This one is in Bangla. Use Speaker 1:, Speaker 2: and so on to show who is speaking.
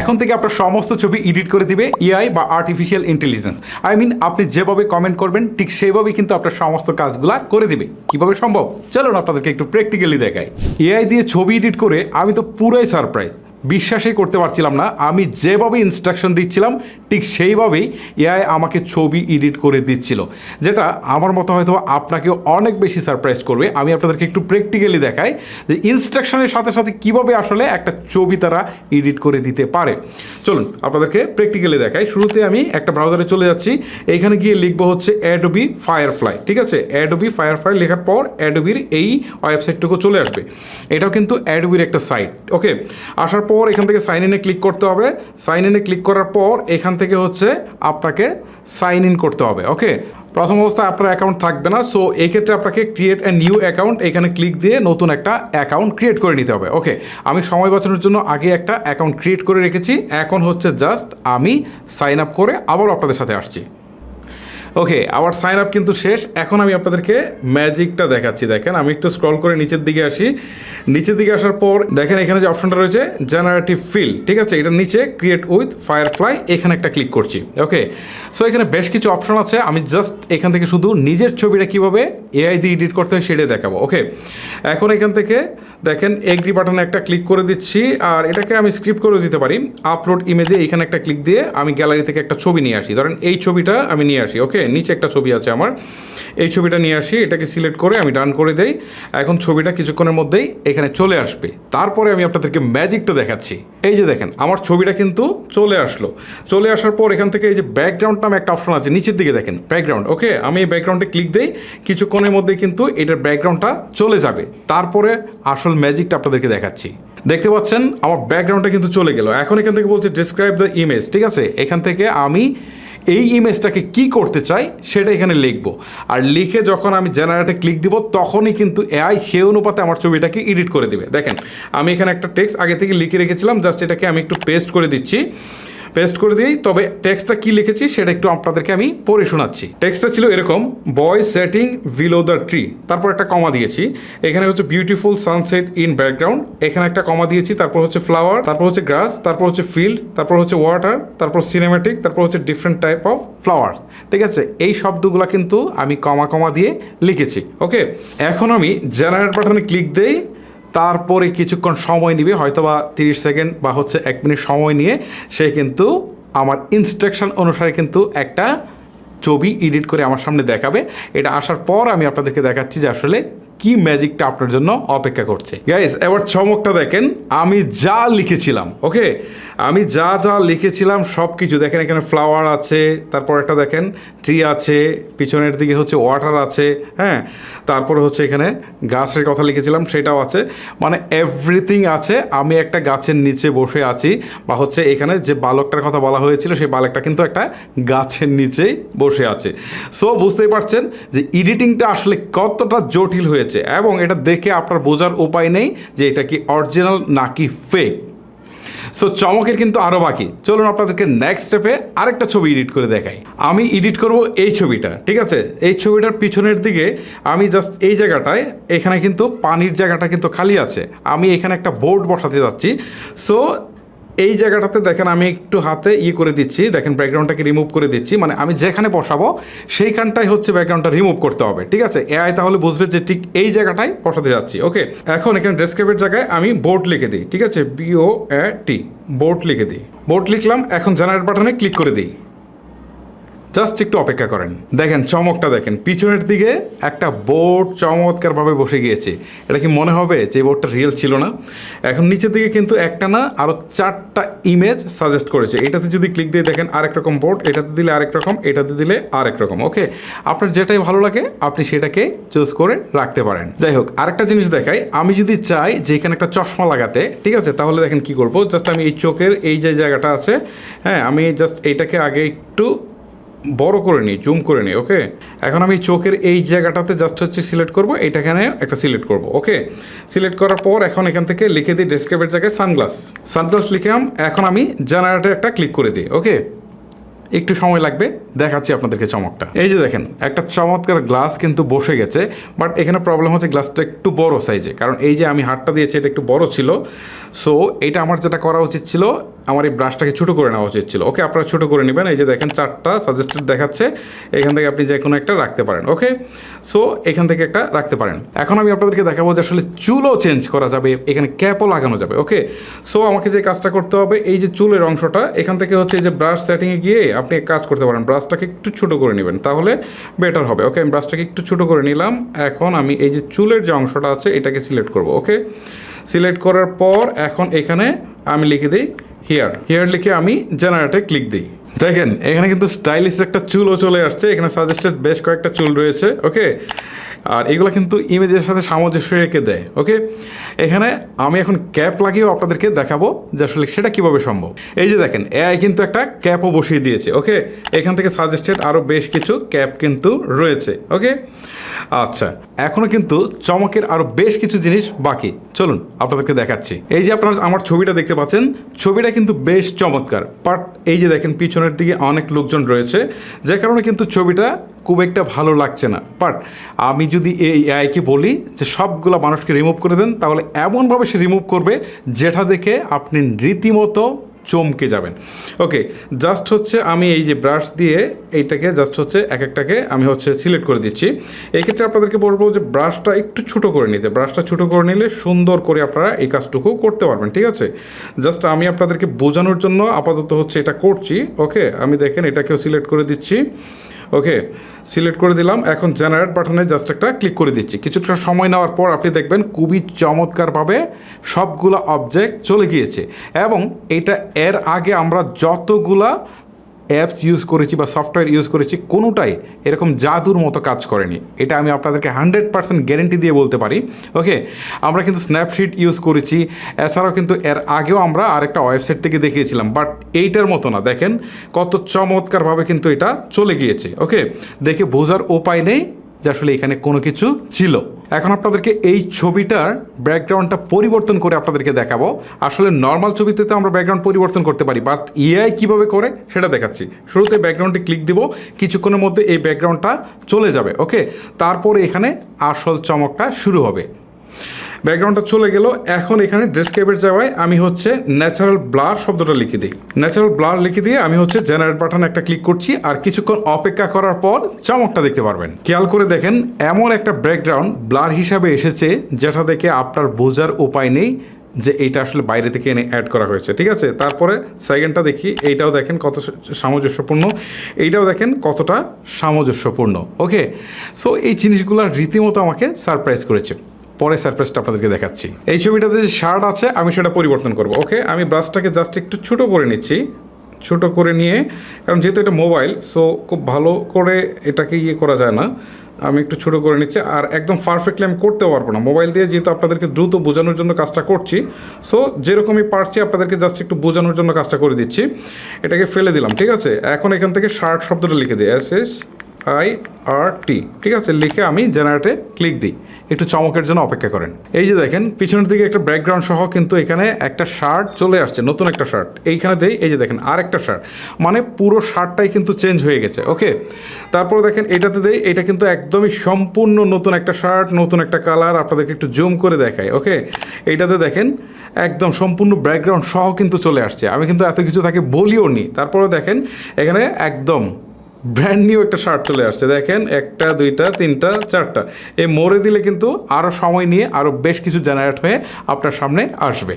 Speaker 1: এখন থেকে আপনার সমস্ত ছবি এডিট করে দিবে এআই বা আর্টিফিশিয়াল ইন্টেলিজেন্স। আই মিন আপনি যেভাবে কমেন্ট করবেন ঠিক সেইভাবেই কিন্তু আপনার সমস্ত কাজগুলা করে দিবে। কিভাবে সম্ভব, চলুন আপনাদেরকে একটু প্র্যাকটিক্যালি দেখাই। এআই দিয়ে ছবি এডিট করে আমি তো পুরাই সারপ্রাইজ, বিশ্বাসই করতে পারছিলাম না। আমি যেভাবে ইনস্ট্রাকশন দিচ্ছিলাম ঠিক সেইভাবেই এআই আমাকে ছবি এডিট করে দিচ্ছিল, যেটা আমার মতো হয়তো আপনাকেও অনেক বেশি সারপ্রাইজ করবে। আমি আপনাদেরকে একটু প্র্যাকটিক্যালি দেখাই যে ইনস্ট্রাকশনের সাথে সাথে কীভাবে আসলে একটা ছবি তারা এডিট করে দিতে পারে। চলুন আপনাদেরকে প্র্যাকটিক্যালি দেখাই। শুরুতে আমি একটা ব্রাউজারে চলে যাচ্ছি, এইখানে গিয়ে লিখবো হচ্ছে অ্যাডোবি ফায়ারফ্লাই। ঠিক আছে, অ্যাডোবি ফায়ারফ্লাই লেখার পর অ্যাডোবির এই ওয়েবসাইটটুকু চলে আসবে। এটাও কিন্তু অ্যাডোবির একটা সাইট। ওকে, আসার পর এখান থেকে সাইন ইনে ক্লিক করতে হবে। সাইন ইনে ক্লিক করার পর এখান থেকে হচ্ছে আপনাকে সাইন ইন করতে হবে। ওকে, প্রথম অবস্থায় আপনার অ্যাকাউন্ট থাকবে না, সো এই ক্ষেত্রে আপনাকে ক্রিয়েট এ নিউ অ্যাকাউন্ট এখানে ক্লিক দিয়ে নতুন একটা অ্যাকাউন্ট ক্রিয়েট করে নিতে হবে। ওকে, আমি সময় বাঁচানোর জন্য আগে একটা অ্যাকাউন্ট ক্রিয়েট করে রেখেছি। এখন হচ্ছে জাস্ট আমি সাইন আপ করে আবার আপনাদের সাথে আসছি। ওকে, আবার সাইন আপ কিন্তু শেষ। এখন আমি আপনাদেরকে ম্যাজিকটা দেখাচ্ছি। দেখেন, আমি একটু স্ক্রল করে নিচের দিকে আসি। নিচের দিকে আসার পর দেখেন এখানে যে অপশনটা রয়েছে জেনারেটিভ ফিল, ঠিক আছে, এটার নিচে ক্রিয়েট উইথ ফায়ারফ্লাই এখানে একটা ক্লিক করছি। ওকে, সো এখানে বেশ কিছু অপশন আছে। আমি জাস্ট এখান থেকে শুধু নিজের ছবিটা কীভাবে এআই দিয়ে এডিট করতে হয় সেটাই দেখাবো। ওকে, এখন এখান থেকে দেখেন এগ্রি বাটনে একটা ক্লিক করে দিচ্ছি, আর এটাকে আমি স্ক্রিপ্ট করে দিতে পারি। আপলোড ইমেজে এখানে একটা ক্লিক দিয়ে আমি গ্যালারি থেকে একটা ছবি নিয়ে আসি। ধরেন এই ছবিটা আমি নিয়ে আসি। ওকে, নিচে একটা ছবি আছে আমার, এই ছবিটা নিয়ে আসি, এটাকে সিলেক্ট করে আমি ডান করে দেই। এখন ছবিটা কিছুক্ষণের মধ্যেই এখানে চলে আসবে। তারপরে আমি আপনাদেরকে ম্যাজিকটা দেখাচ্ছি। এই যে দেখেন আমার ছবিটা কিন্তু চলে আসলো। চলে আসার পর এখান থেকে এই যে ব্যাকগ্রাউন্ড নামে একটা অপশন আছে নিচের দিকে দেখেন, ব্যাকগ্রাউন্ড। ওকে, আমি এই ব্যাকগ্রাউন্ডে ক্লিক দিই, কিছুক্ষণের মধ্যে কিন্তু এটার ব্যাকগ্রাউন্ডটা চলে যাবে। তারপরে আসল ম্যাজিকটা আপনাদেরকে দেখাচ্ছি। দেখতে পাচ্ছেন আমার ব্যাকগ্রাউন্ডটা কিন্তু চলে গেল। এখন এখান থেকে বলছে ডিসক্রাইব দ্য ইমেজ। ঠিক আছে, এখান থেকে আমি এই ইমেজটাকে কি করতে চাই সেটা এখানে লিখবো, আর লিখে যখন আমি জেনারেটে ক্লিক দিব তখনই কিন্তু এআই সেই অনুপাতে আমার ছবিটাকে এডিট করে দিবে। দেখেন আমি এখানে একটা টেক্সট আগে থেকে লিখে রেখেছিলাম, জাস্ট এটাকে আমি একটু পেস্ট করে দিচ্ছি। পেস্ট করে দিই, তবে টেক্সটটা কি লিখেছি সেটা একটু আপনাদেরকে আমি পড়ে শোনাচ্ছি। টেক্সটটা ছিল এরকম, বয় সেটিং বিলো দ্য ট্রি, তারপর একটা কমা দিয়েছি। এখানে হচ্ছে বিউটিফুল সানসেট ইন ব্যাকগ্রাউন্ড, এখানে একটা কমা দিয়েছি। তারপর হচ্ছে ফ্লাওয়ার, তারপর হচ্ছে গ্রাস, তারপর হচ্ছে ফিল্ড, তারপর হচ্ছে ওয়াটার, তারপর সিনেম্যাটিক, তারপর হচ্ছে ডিফারেন্ট টাইপ অফ ফ্লাওয়ার্স। ঠিক আছে, এই শব্দগুলো কিন্তু আমি কমা কমা দিয়ে লিখেছি। ওকে, এখন আমি জেনারেট বাটনে ক্লিক দেই। তারপরে কিছুক্ষণ সময় নেবে, হয়তো বা 30 সেকেন্ড বা হচ্ছে 1 মিনিট সময় নিয়ে সে কিন্তু আমার ইনস্ট্রাকশন অনুসারে কিন্তু একটা ছবি এডিট করে আমার সামনে দেখাবে। এটা আসার পর আমি আপনাদেরকে দেখাচ্ছি যে আসলে কি ম্যাজিকটা আপনার জন্য অপেক্ষা করছে। গাইস, এবার চমকটা দেখেন, আমি যা লিখেছিলাম, ওকে, আমি যা যা লিখেছিলাম সব কিছু দেখেন। এখানে ফ্লাওয়ার আছে, তারপর একটা দেখেন ট্রি আছে, পিছনের দিকে হচ্ছে ওয়াটার আছে, হ্যাঁ, তারপরে হচ্ছে এখানে গাছের কথা লিখেছিলাম সেটাও আছে, মানে এভরিথিং আছে। আমি একটা গাছের নিচে বসে আছি, বা হচ্ছে এখানে যে বালকটার কথা বলা হয়েছিল সেই বালকটা কিন্তু একটা গাছের নিচেই বসে আছে। সো বুঝতেই পারছেন যে এডিটিংটা আসলে কতটা জটিল হয়েছে, এবং এটা দেখে আপনার বোঝার উপায় নেই যে এটা কি অরিজিনাল নাকি ফেক। সো চমকের কিন্তু আরও বাকি। চলুন আপনাদেরকে নেক্সট স্টেপে আরেকটা ছবি এডিট করে দেখাই। আমি এডিট করব এই ছবিটা। ঠিক আছে, এই ছবিটার পিছনের দিকে আমি জাস্ট এই জায়গাটায়, এখানে কিন্তু পানির জায়গাটা কিন্তু খালি আছে, আমি এখানে একটা বোর্ড বসাতে যাচ্ছি। সো এই জায়গাটাতে দেখেন আমি একটু হাতে করে দিচ্ছি, দেখেন ব্যাকগ্রাউন্ডটাকে রিমুভ করে দিচ্ছি, মানে আমি যেখানে বসাবো সেইখানটাই হচ্ছে ব্যাকগ্রাউন্ডটা রিমুভ করতে হবে। ঠিক আছে, এআই তাহলে বুঝবে যে ঠিক এই জায়গাটায় বসাতে যাচ্ছি। ওকে, এখন এখানে ডেসক্রিপ্টের জায়গায় আমি বোর্ড লিখে দিই। ঠিক আছে, BOAT, বোর্ড লিখে দিই। বোর্ড লিখলাম, এখন জেনারেট বাটনে ক্লিক করে দিই। জাস্ট একটু অপেক্ষা করেন, দেখেন চমকটা দেখেন, পিছনের দিকে একটা বোর্ড চমৎকারভাবে বসে গিয়েছে। এটা কি মনে হবে যে বোর্ডটা রিয়েল ছিল না? এখন নিচের দিকে কিন্তু একটা না আরও 4টা ইমেজ সাজেস্ট করেছে। এটাতে যদি ক্লিক দিয়ে দেখেন আরেক রকম বোর্ড, এটাতে দিলে আরেক রকম, এটাতে দিলে আরেক রকম। ওকে, আপনার যেটাই ভালো লাগে আপনি সেটাকে চুজ করে রাখতে পারেন। যাই হোক, আরেকটা জিনিস দেখাই, আমি যদি চাই যে এখানে একটা চশমা লাগাতে, ঠিক আছে, তাহলে দেখেন কি করব, জাস্ট আমি এই চোখের এই যে জায়গাটা আছে, হ্যাঁ, আমি জাস্ট এইটাকে আগে একটু বড় করে নিই, জুম করে নিই। ওকে, এখন আমি চোখের এই জায়গাটাতে জাস্ট হচ্ছে সিলেক্ট করবো, এইটাখানে একটা সিলেক্ট করব। ওকে, সিলেক্ট করার পর এখন এখান থেকে লিখে দিই ডেসক্রিপ্টের জায়গায় সানগ্লাস লিখলাম। এখন আমি জেনারেটে একটা ক্লিক করে দিই। ওকে, একটু সময় লাগবে দেখাচ্ছি আপনাদেরকে চমকটা। এই যে দেখেন একটা চমৎকার গ্লাস কিন্তু বসে গেছে, বাট এখানে প্রবলেম হচ্ছে গ্লাসটা একটু বড় সাইজে, কারণ এই যে আমি হাতটা দিয়েছি এটা একটু বড় ছিল। সো এটা আমার যেটা করা উচিত ছিল, আমার এই ব্রাশটাকে ছোটো করে নেওয়া উচিত ছিল। ওকে, আপনারা ছোটো করে নেবেন। এই যে দেখেন 4টা সাজেস্টেড দেখাচ্ছে, এখান থেকে আপনি যে কোনো একটা রাখতে পারেন। ওকে, সো এখান থেকে একটা রাখতে পারেন। এখন আমি আপনাদেরকে দেখাবো যে আসলে চুলও চেঞ্জ করা যাবে, এখানে ক্যাপও লাগানো যাবে। ওকে, সো আমাকে যে কাজটা করতে হবে, এই যে চুলের অংশটা এখান থেকে হচ্ছে এই যে ব্রাশ সেটিংয়ে গিয়ে আপনি এক কাজ করতে পারেন, ব্রাশটাকে একটু ছোটো করে নেবেন, তাহলে বেটার হবে। ওকে, আমি ব্রাশটাকে একটু ছোটো করে নিলাম। এখন আমি এই যে চুলের যে অংশটা আছে এটাকে সিলেক্ট করব। ওকে, সিলেক্ট করার পর এখন এখানে আমি লিখে দিই হিয়ার লিখে আমি জেনারেটে ক্লিক দিই। দেখেন এখানে কিন্তু স্টাইলিশ একটা চুলও চলে আসছে, এখানে সাজেস্টেড বেশ কয়েকটা চুল রয়েছে। ওকে, আর এগুলো কিন্তু ইমেজের সাথে সামঞ্জস্য রেখে দেয়। ওকে, এখানে আমি এখন ক্যাপ লাগিয়েও আপনাদেরকে দেখাবো যে আসলে সেটা কীভাবে সম্ভব। এই যে দেখেন এআই কিন্তু একটা ক্যাপও বসিয়ে দিয়েছে। ওকে, এখান থেকে সাজেস্টেড আরও বেশ কিছু ক্যাপ কিন্তু রয়েছে। ওকে, আচ্ছা, এখনও কিন্তু চমকের আরও বেশ কিছু জিনিস বাকি, চলুন আপনাদেরকে দেখাচ্ছি। এই যে আপনারা আমার ছবিটা দেখতে পাচ্ছেন, ছবিটা কিন্তু বেশ চমৎকার, বাট এই যে দেখেন পিছনের দিকে অনেক লোকজন রয়েছে, যে কারণে কিন্তু ছবিটা খুব একটা ভালো লাগছে না। বাট আমি যদি এই এআইকে বলি যে সবগুলো মানুষকে রিমুভ করে দেন, তাহলে এমনভাবে সে রিমুভ করবে যেটা দেখে আপনি রীতিমতো চমকে যাবেন। ওকে, জাস্ট হচ্ছে আমি এই যে ব্রাশ দিয়ে এইটাকে জাস্ট হচ্ছে এক একটাকে আমি হচ্ছে সিলেক্ট করে দিচ্ছি। এই ক্ষেত্রে আপনাদেরকে বলবো যে ব্রাশটা একটু ছোটো করে নিতে, ব্রাশটা ছোটো করে নিলে সুন্দর করে আপনারা এই কাজটুকু করতে পারবেন। ঠিক আছে, জাস্ট আমি আপনাদেরকে বোঝানোর জন্য আপাতত হচ্ছে এটা করছি। ওকে, আমি দেখেন এটাকেও সিলেক্ট করে দিচ্ছি। ওকে, সিলেক্ট করে দিলাম। এখন জেনারেট বাটনে জাস্ট একটা ক্লিক করে দিচ্ছি। কিছুটা সময় নেওয়ার পর আপনি দেখবেন খুবই চমৎকারভাবে সবগুলো অবজেক্ট চলে গিয়েছে। এবং এটা এর আগে আমরা যতগুলা অ্যাপস ইউজ করেছি বা সফটওয়্যার ইউজ করেছি, কোনোটাই এরকম জাদুর মতো কাজ করেনি। এটা আমি আপনাদেরকে 100% গ্যারেন্টি দিয়ে বলতে পারি। ওকে, আমরা কিন্তু স্ন্যাপশিট ইউজ করেছি, এছাড়াও কিন্তু এর আগেও আমরা আরেকটা ওয়েবসাইট থেকে দেখিয়েছিলাম, বাট এইটার মতো না। দেখেন কত চমৎকারভাবে কিন্তু এটা চলে গিয়েছে। ওকে, দেখে বোঝার উপায় নেই যে আসলে এখানে কোনো কিছু ছিল। এখন আপনাদেরকে এই ছবিটার ব্যাকগ্রাউন্ডটা পরিবর্তন করে আপনাদেরকে দেখাবো। আসলে নর্মাল ছবিতে তো আমরা ব্যাকগ্রাউন্ড পরিবর্তন করতে পারি, বাট এআই কীভাবে করে সেটা দেখাচ্ছি। শুরুতে ব্যাকগ্রাউন্ডে ক্লিক দিব, কিছুক্ষণের মধ্যে এই ব্যাকগ্রাউন্ডটা চলে যাবে। ওকে, তারপরে এখানে আসল চমকটা শুরু হবে। ব্যাকগ্রাউন্ডটা চলে গেল। এখন এখানে ডেস্ক্রিপের জায়গায় আমি হচ্ছে ন্যাচারাল ব্লার শব্দটা লিখে দিই। ন্যাচারাল ব্লার লিখে দিয়ে আমি হচ্ছে জেনারেট বাটনে একটা ক্লিক করছি, আর কিছুক্ষণ অপেক্ষা করার পর চমকটা দেখতে পারবেন। খেয়াল করে দেখেন এমন একটা ব্যাকগ্রাউন্ড ব্লার হিসাবে এসেছে যেটা দেখে আপনার বোঝার উপায় নেই যে এইটা আসলে বাইরে থেকে এনে অ্যাড করা হয়েছে। ঠিক আছে, তারপরে সেকেন্ডটা দেখি, এইটাও দেখেন কত সামঞ্জস্যপূর্ণ, এইটাও দেখেন কতটা সামঞ্জস্যপূর্ণ। ওকে, সো এই জিনিসগুলো রীতিমতো আমাকে সারপ্রাইজ করেছে। পরে সারপ্রাইজটা আপনাদেরকে দেখাচ্ছি। এই ছবিটাতে যে শার্ট আছে আমি সেটা পরিবর্তন করব। ওকে, আমি ব্রাশটাকে জাস্ট একটু ছোটো করে নিচ্ছি, ছোটো করে নিয়ে, কারণ যেহেতু এটা মোবাইল, সো খুব ভালো করে এটাকে করা যায় না, আমি একটু ছোটো করে নিচ্ছি। আর একদম পারফেক্টলি আমি করতে পারবো না মোবাইল দিয়ে, যেহেতু আপনাদেরকে দ্রুত বোঝানোর জন্য কাজটা করছি। সো যেরকমই পারছি আপনাদেরকে জাস্ট একটু বোঝানোর জন্য কাজটা করে দিচ্ছি। এটাকে ফেলে দিলাম। ঠিক আছে, এখন এখান থেকে শার্ট শব্দটা লিখে দিই, SHIRT। ঠিক আছে, লিখে আমি জেনারেটে ক্লিক দিই। একটু চমকের জন্য অপেক্ষা করেন। এই যে দেখেন পিছনের দিকে একটা ব্যাকগ্রাউন্ড সহ কিন্তু এখানে একটা শার্ট চলে আসছে, নতুন একটা শার্ট এইখানে দেই। এই যে দেখেন আর একটা শার্ট, মানে পুরো শার্টটাই কিন্তু চেঞ্জ হয়ে গেছে। ওকে, তারপর দেখেন এটাতে দেই, এটা কিন্তু একদমই সম্পূর্ণ নতুন একটা শার্ট, নতুন একটা কালার। আপনাদেরকে একটু জুম করে দেখাই। ওকে, এইটাতে দেখেন একদম সম্পূর্ণ ব্যাকগ্রাউন্ড সহ কিন্তু চলে আসছে। আমি কিন্তু এত কিছু তাকে বলিও নি। তারপরে দেখেন এখানে একদম ব্র্যান্ড নিউ একটা শার্ট চলে আসছে। দেখেন 1টা 2টা 3টা 4টা, এই মোড়ে দিলে কিন্তু আরও সময় নিয়ে আরও বেশ কিছু জেনারেট হয়ে আপনার সামনে আসবে।